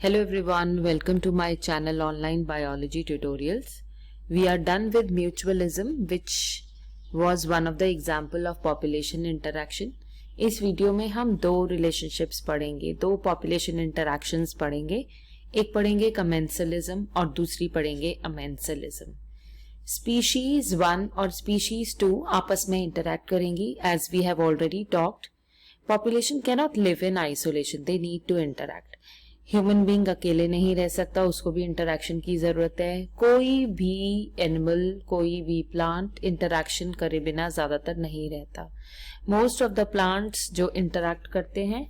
Hello everyone, welcome to my channel Online Biology Tutorials. We are done with mutualism, which was one of the example of population interaction. इस video में हम दो relationships पढ़ेंगे, दो population interactions पढ़ेंगे. एक पढ़ेंगे commensalism और दूसरी पढ़ेंगे amensalism. Species 1 और Species 2 आपस में interact करेंगी. As we have already talked, population cannot live in isolation, they need to interact. Human being अकेले नहीं रह सकता, उसको भी इंटरैक्शन की जरूरत है. कोई भी एनिमल, कोई भी प्लांट इंटरैक्शन करे बिना ज्यादातर नहीं रहता. मोस्ट ऑफ द प्लांट्स जो इंटरैक्ट करते हैं,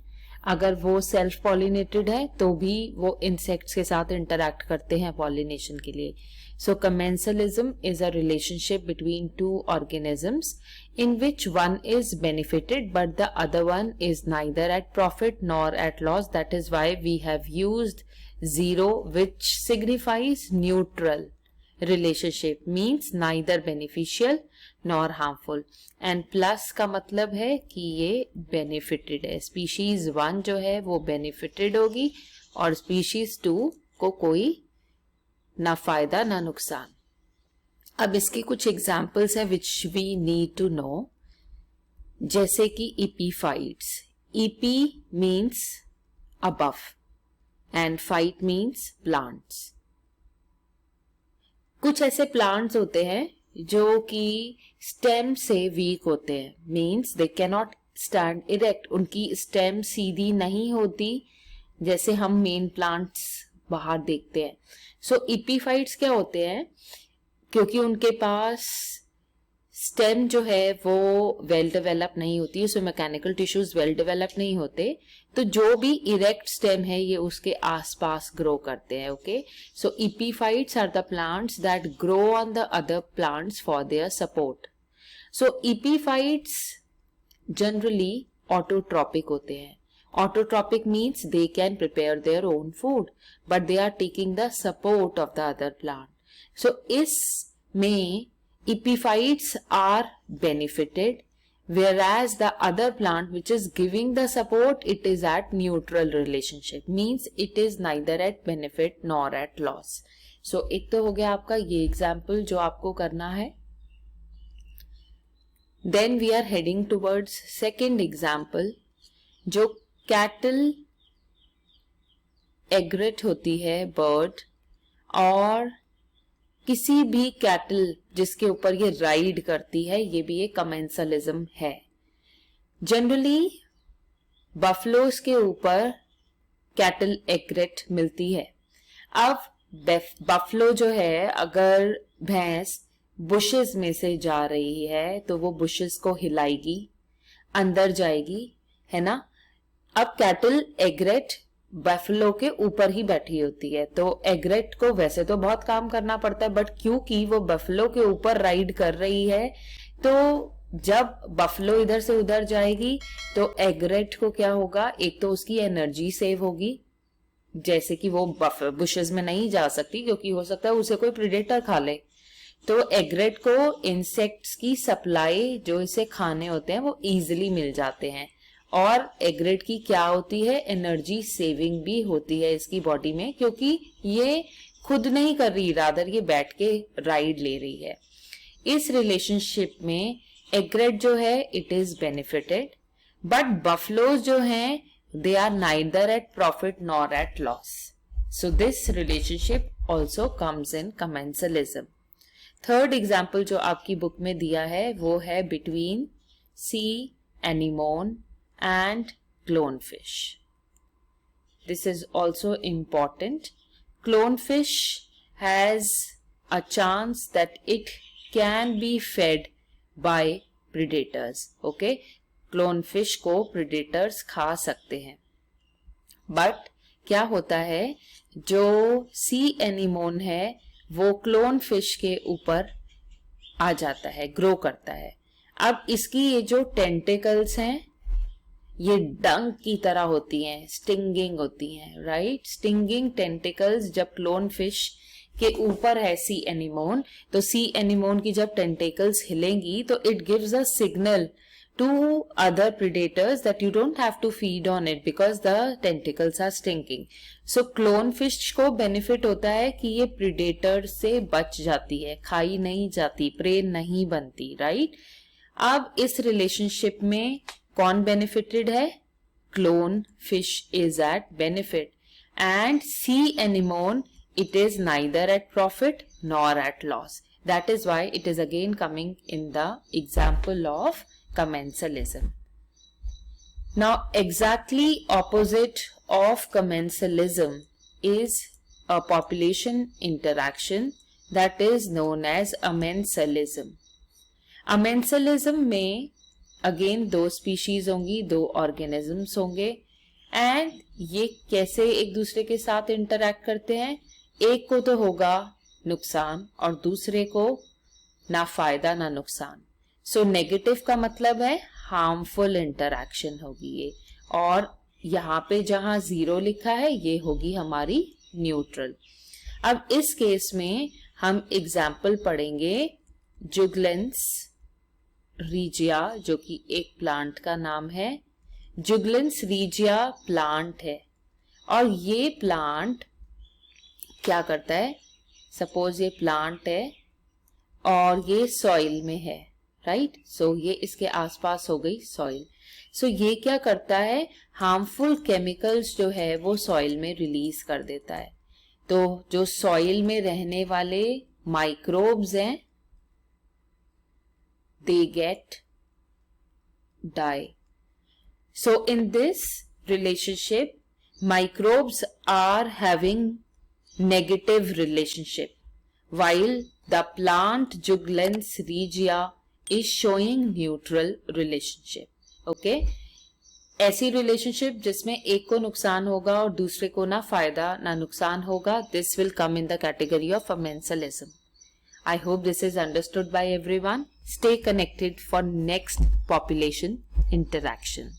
अगर वो सेल्फ पॉलिनेटेड है तो भी वो इंसेक्ट्स के साथ इंटरैक्ट करते हैं पॉलिनेशन के लिए. So commensalism is a relationship between two organisms in which one is benefited but the other one is neither at profit nor at loss. That is why we have used zero, which signifies neutral relationship, means neither beneficial nor harmful. And plus का मतलब है कि ये benefited है. Species 1 जो है वो benefited होगी और Species 2 को कोई ना फायदा ना नुकसान. अब इसके कुछ एग्जाम्पल्स है which we need to know, जैसे कि epiphytes. Epi means above and phyte means plants. कुछ ऐसे प्लांट्स होते हैं जो कि स्टेम से वीक होते हैं, means they can not stand erect. उनकी स्टेम सीधी नहीं होती जैसे हम मेन प्लांट्स बाहर देखते हैं. सो इपीफाइट्स क्या होते हैं, क्योंकि उनके पास स्टेम जो है वो वेल डेवलप नहीं होती, so mechanical tissues well develop नहीं होते, तो जो भी इरेक्ट स्टेम है ये उसके आसपास ग्रो करते हैं. Okay, so epiphytes are the plants that grow on the other plants for their support. So epiphytes generally autotrophic होते हैं. Autotrophic means they can prepare their own food, but they are taking the support of the other plant. So, इसमें epiphytes are benefited, whereas the other plant which is giving the support, it is at neutral relationship, means it is neither at benefit nor at loss. So, एक तो हो गया आपका ये example जो आपको करना है. Then we are heading towards second example, जो कैटल एग्रेट होती है बर्ड, और किसी भी कैटल जिसके ऊपर ये राइड करती है, ये भी एक कमेंसलिज्म है. जनरली बफलोस के ऊपर कैटल एग्रेट मिलती है. अब बफलो जो है, अगर भैंस बुशेस में से जा रही है तो वो बुशेस को हिलाएगी, अंदर जाएगी, है ना. अब कैटल एग्रेट बफलो के ऊपर ही बैठी होती है, तो एग्रेट को वैसे तो बहुत काम करना पड़ता है, बट क्योंकि वो बफलो के ऊपर राइड कर रही है, तो जब बफलो इधर से उधर जाएगी तो एग्रेट को क्या होगा, एक तो उसकी एनर्जी सेव होगी, जैसे कि वो बुशेस में नहीं जा सकती क्योंकि हो सकता है उसे कोई प्रेडेटर खा ले, तो एग्रेट को इंसेक्ट्स की सप्लाई जो इसे खाने होते हैं वो इजीली मिल जाते हैं. और एग्रेट की क्या होती है, एनर्जी सेविंग भी होती है इसकी बॉडी में, क्योंकि ये खुद नहीं कर रही, रादर ये बैठ के राइड ले रही है. इस रिलेशनशिप में एग्रेट जो है it is benefited, but buffaloes जो हैं they are neither at profit nor at loss. So this relationship also comes in commensalism. Third example जो आपकी बुक में दिया है वो है between sea anemone and clownfish. This is also important. Clownfish has a chance that it can be fed by predators. Okay, clownfish को predators खा सकते हैं, but क्या होता है, जो सी एनीमोन है वो clownfish के ऊपर आ जाता है, ग्रो करता है. अब इसकी ये जो टेंटिकल्स हैं ये डंक की तरह होती हैं, स्टिंगिंग होती हैं, राइट. स्टिंगिंग टेंटिकल्स जब क्लोन फिश के ऊपर है सी एनीमोन, तो सी एनीमोन की जब टेंटिकल्स हिलेंगी तो it gives a signal to other predators that you don't have to feed on it because the tentacles are stinking. So clownfish को benefit होता है कि ये predator से बच जाती है, खाई नहीं जाती, prey नहीं बनती, right? अब इस relationship में कौन benefited है? Clownfish is at benefit, and sea anemone, it is neither at profit nor at loss. That is why it is again coming in the example of commensalism. Now, exactly opposite of commensalism is a population interaction that is known as amensalism. Amensalism में again दो species होंगी, दो organisms होंगे, and ये कैसे एक दूसरे के साथ interact करते हैं? एक को तो होगा नुकसान और दूसरे को ना फायदा ना नुकसान. सो नेगेटिव का मतलब है हार्मफुल इंटरैक्शन होगी ये, और यहाँ पे जहां 0 लिखा है ये होगी हमारी न्यूट्रल. अब इस केस में हम एग्जाम्पल पढ़ेंगे जुगलेंस रीजिया, जो कि एक प्लांट का नाम है. जुगलेंस रीजिया प्लांट है और ये प्लांट क्या करता है? सपोज ये प्लांट है और ये सॉइल में है, राइट? सो ये इसके आसपास हो गई सॉइल. सो ये क्या करता है? हार्मफुल केमिकल्स जो है वो सॉइल में रिलीज कर देता है. तो जो सॉइल में रहने वाले माइक्रोब्स हैं, they get die. So in this relationship, microbes are having negative relationship, while the plant Juglans regia is showing neutral relationship. Okay? ऐसी relationship जिसमें एक को नुकसान होगा और दूसरे को ना फायदा ना नुकसान होगा, this will come in the category of amensalism. I hope this is understood by everyone. Stay connected for next population interaction.